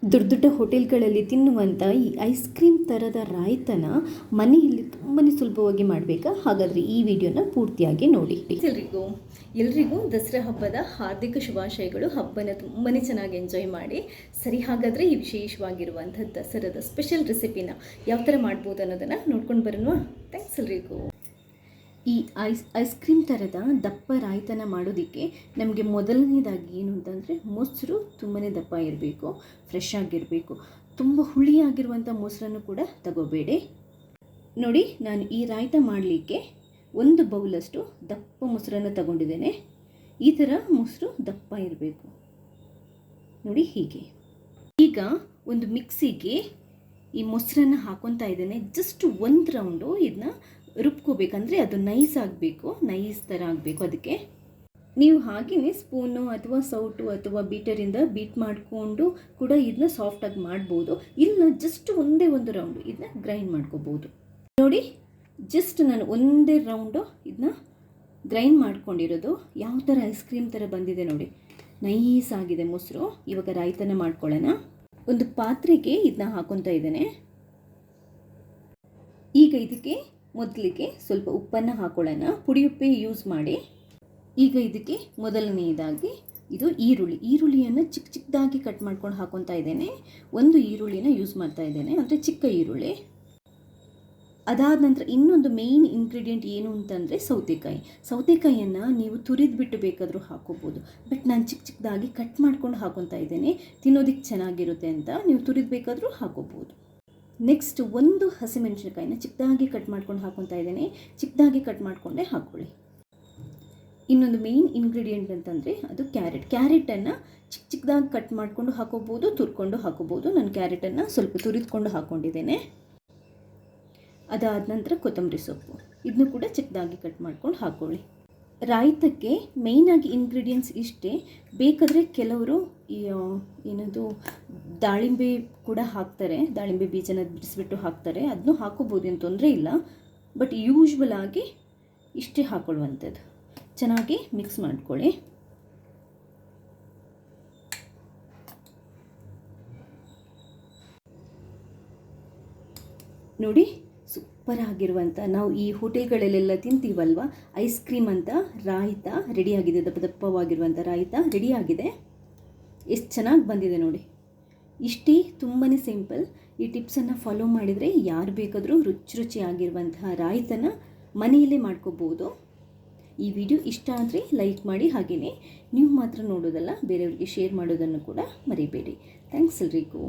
ದೊಡ್ಡ ದೊಡ್ಡ ಹೋಟೆಲ್ಗಳಲ್ಲಿ ತಿನ್ನುವಂಥ ಈ ಐಸ್ ಕ್ರೀಮ್ ಥರದ ರಾಯ್ತನ ಮನೆಯಲ್ಲಿ ತುಂಬಾ ಸುಲಭವಾಗಿ ಮಾಡಬೇಕಾ? ಹಾಗಾದರೆ ಈ ವಿಡಿಯೋನ ಪೂರ್ತಿಯಾಗಿ ನೋಡಿ. ಎಲ್ರಿಗೂ ದಸರಾ ಹಬ್ಬದ ಹಾರ್ದಿಕ ಶುಭಾಶಯಗಳು. ಹಬ್ಬನ ತುಂಬಾ ಚೆನ್ನಾಗಿ ಎಂಜಾಯ್ ಮಾಡಿ. ಸರಿ, ಹಾಗಾದರೆ ಈ ವಿಶೇಷವಾಗಿರುವಂಥ ದಸರಾದ ಸ್ಪೆಷಲ್ ರೆಸಿಪಿನ ಯಾವ ಥರ ಮಾಡ್ಬೋದು ಅನ್ನೋದನ್ನು ನೋಡ್ಕೊಂಡು ಬರೋಣ. ಥ್ಯಾಂಕ್ಸ್ ಎಲ್ರಿಗೂ. ಈ ಐಸ್ ಕ್ರೀಮ್ ಥರದ ದಪ್ಪ ರಾಯ್ತನ ಮಾಡೋದಕ್ಕೆ ನಮಗೆ ಮೊದಲನೇದಾಗಿ ಏನು ಅಂತಂದರೆ ಮೊಸರು ತುಂಬಾ ದಪ್ಪ ಇರಬೇಕು, ಫ್ರೆಶ್ ಆಗಿರಬೇಕು. ತುಂಬ ಹುಳಿಯಾಗಿರುವಂಥ ಮೊಸರನ್ನು ಕೂಡ ತಗೋಬೇಡಿ. ನೋಡಿ, ನಾನು ಈ ರಾಯ್ತ ಮಾಡಲಿಕ್ಕೆ 1 ಬೌಲಷ್ಟು ದಪ್ಪ ಮೊಸರನ್ನು ತಗೊಂಡಿದ್ದೇನೆ. ಈ ಥರ ಮೊಸರು ದಪ್ಪ ಇರಬೇಕು ನೋಡಿ, ಹೀಗೆ. ಈಗ ಒಂದು ಮಿಕ್ಸಿಗೆ ಈ ಮೊಸರನ್ನು ಹಾಕೊತಾ ಇದ್ದೇನೆ. ಜಸ್ಟ್ 1 ರೌಂಡು ಇದನ್ನ ರುಬ್ಕೋಬೇಕಂದ್ರೆ ಅದು ನೈಸ್ ಆಗಬೇಕು, ನೈಸ್ ಥರ ಆಗಬೇಕು. ಅದಕ್ಕೆ ನೀವು ಹಾಗೆಯೇ ಸ್ಪೂನು ಅಥವಾ ಸೌಟು ಅಥವಾ ಬೀಟರಿಂದ ಬೀಟ್ ಮಾಡಿಕೊಂಡು ಕೂಡ ಇದನ್ನ ಸಾಫ್ಟಾಗಿ ಮಾಡ್ಬೋದು. ಇಲ್ಲ, ಜಸ್ಟ್ ಒಂದೇ 1 ರೌಂಡು ಇದನ್ನ ಗ್ರೈಂಡ್ ಮಾಡ್ಕೋಬೋದು. ನೋಡಿ, ಜಸ್ಟ್ ನಾನು ಒಂದೇ ರೌಂಡು ಇದನ್ನ ಗ್ರೈಂಡ್ ಮಾಡ್ಕೊಂಡಿರೋದು. ಯಾವ ಥರ ಐಸ್ ಕ್ರೀಮ್ ಥರ ಬಂದಿದೆ ನೋಡಿ, ನೈಸ್ ಆಗಿದೆ ಮೊಸರು. ಇವಾಗ ರಾಯ್ತನ ಮಾಡ್ಕೊಳ್ಳೋಣ. ಒಂದು ಪಾತ್ರೆಗೆ ಇದನ್ನ ಹಾಕೊತಾ ಇದ್ದೇನೆ. ಈಗ ಇದಕ್ಕೆ ಮೊದಲಿಗೆ ಸ್ವಲ್ಪ ಉಪ್ಪನ್ನು ಹಾಕೊಳ್ಳೋಣ. ಪುಡಿ ಉಪ್ಪೇ ಯೂಸ್ ಮಾಡಿ. ಈಗ ಇದಕ್ಕೆ ಮೊದಲನೆಯದಾಗಿ ಇದು ಈರುಳ್ಳಿಯನ್ನು ಚಿಕ್ಕ ಚಿಕ್ಕದಾಗಿ ಕಟ್ ಮಾಡ್ಕೊಂಡು ಹಾಕೊತಾ ಇದ್ದೇನೆ. 1 ಈರುಳ್ಳಿನ ಯೂಸ್ ಮಾಡ್ತಾ ಇದ್ದೇನೆ, ಅಂದರೆ ಚಿಕ್ಕ ಈರುಳ್ಳಿ. ಅದಾದ ನಂತರ ಇನ್ನೊಂದು ಮೇಯ್ನ್ ಇಂಗ್ರೀಡಿಯೆಂಟ್ ಏನು ಅಂತಂದರೆ ಸೌತೆಕಾಯಿಯನ್ನು ನೀವು ತುರಿದ್ಬಿಟ್ಟು ಬೇಕಾದರೂ ಹಾಕೋಬೋದು. ಬಟ್ ನಾನು ಚಿಕ್ಕ ಚಿಕ್ಕದಾಗಿ ಕಟ್ ಮಾಡ್ಕೊಂಡು ಹಾಕೊತಾ ಇದ್ದೇನೆ. ತಿನ್ನೋದಕ್ಕೆ ಚೆನ್ನಾಗಿರುತ್ತೆ ಅಂತ ನೀವು ತುರಿದು ಬೇಕಾದರೂ ಹಾಕೋಬೋದು. ನೆಕ್ಸ್ಟ್ 1 ಹಸಿಮೆಣಸಿನಕಾಯಿನ ಚಿಕ್ಕದಾಗಿ ಕಟ್ ಮಾಡ್ಕೊಂಡು ಹಾಕೊತಾ ಇದ್ದೇನೆ. ಚಿಕ್ಕದಾಗಿ ಕಟ್ ಮಾಡಿಕೊಂಡೆ ಹಾಕ್ಕೊಳ್ಳಿ. ಇನ್ನೊಂದು ಮೇಯ್ನ್ ಇಂಗ್ರೀಡಿಯೆಂಟ್ ಅಂತಂದರೆ ಅದು ಕ್ಯಾರೆಟನ್ನು ಚಿಕ್ಕ ಚಿಕ್ಕದಾಗಿ ಕಟ್ ಮಾಡಿಕೊಂಡು ಹಾಕೋಬೋದು, ತುರ್ಕೊಂಡು ಹಾಕೋಬೋದು. ನಾನು ಕ್ಯಾರೆಟನ್ನು ಸ್ವಲ್ಪ ತುರಿದುಕೊಂಡು ಹಾಕ್ಕೊಂಡಿದ್ದೇನೆ. ಅದಾದ ನಂತರ ಕೊತ್ತಂಬರಿ ಸೊಪ್ಪು, ಇದನ್ನು ಕೂಡ ಚಿಕ್ಕದಾಗಿ ಕಟ್ ಮಾಡ್ಕೊಂಡು ಹಾಕ್ಕೊಳ್ಳಿ. ರಾಯ್ತಕ್ಕೆ ಮೇಯ್ನಾಗಿ ಇಂಗ್ರೀಡಿಯೆಂಟ್ಸ್ ಇಷ್ಟೇ. ಬೇಕಾದರೆ ಕೆಲವರು ಏನದು ದಾಳಿಂಬೆ ಕೂಡ ಹಾಕ್ತಾರೆ, ದಾಳಿಂಬೆ ಬೀಜನ ಬಿಡಿಸ್ಬಿಟ್ಟು ಹಾಕ್ತಾರೆ. ಅದನ್ನು ಹಾಕೋಬೋದು, ಏನು ತೊಂದರೆ ಇಲ್ಲ. ಬಟ್ ಯೂಶ್ವಲ್ ಆಗಿ ಇಷ್ಟೇ ಹಾಕೊಳ್ಳುವಂಥದ್ದು. ಚೆನ್ನಾಗಿ ಮಿಕ್ಸ್ ಮಾಡ್ಕೊಳ್ಳಿ. ನೋಡಿ, ಸೂಪರ್ ಆಗಿರುವಂಥ, ನಾವು ಈ ಹೋಟೆಲ್ಗಳಲ್ಲೆಲ್ಲ ತಿಂತೀವಲ್ವ ಐಸ್ ಕ್ರೀಮ್ ಅಂತ ರಾಯ್ತ ರೆಡಿಯಾಗಿದೆ. ದಪ್ಪವಾಗಿರುವಂಥ ರಾಯ್ತ ರೆಡಿಯಾಗಿದೆ. ಎಷ್ಟು ಚೆನ್ನಾಗಿ ಬಂದಿದೆ ನೋಡಿ. ಇಷ್ಟೇ, ತುಂಬಾ ಸಿಂಪಲ್. ಈ ಟಿಪ್ಸನ್ನು ಫಾಲೋ ಮಾಡಿದರೆ ಯಾರು ಬೇಕಾದರೂ ರುಚಿಯಾಗಿರುವಂತಹ ರಾಯ್ತನ ಮನೆಯಲ್ಲೇ ಮಾಡ್ಕೋಬೋದು. ಈ ವಿಡಿಯೋ ಇಷ್ಟ ಆದರೆ ಲೈಕ್ ಮಾಡಿ. ಹಾಗೆಯೇ ನೀವು ಮಾತ್ರ ನೋಡೋದಲ್ಲ, ಬೇರೆಯವರಿಗೆ ಶೇರ್ ಮಾಡೋದನ್ನು ಕೂಡ ಮರಿಬೇಡಿ. ಥ್ಯಾಂಕ್ಸ್ ಎಲ್ರಿಗೂ.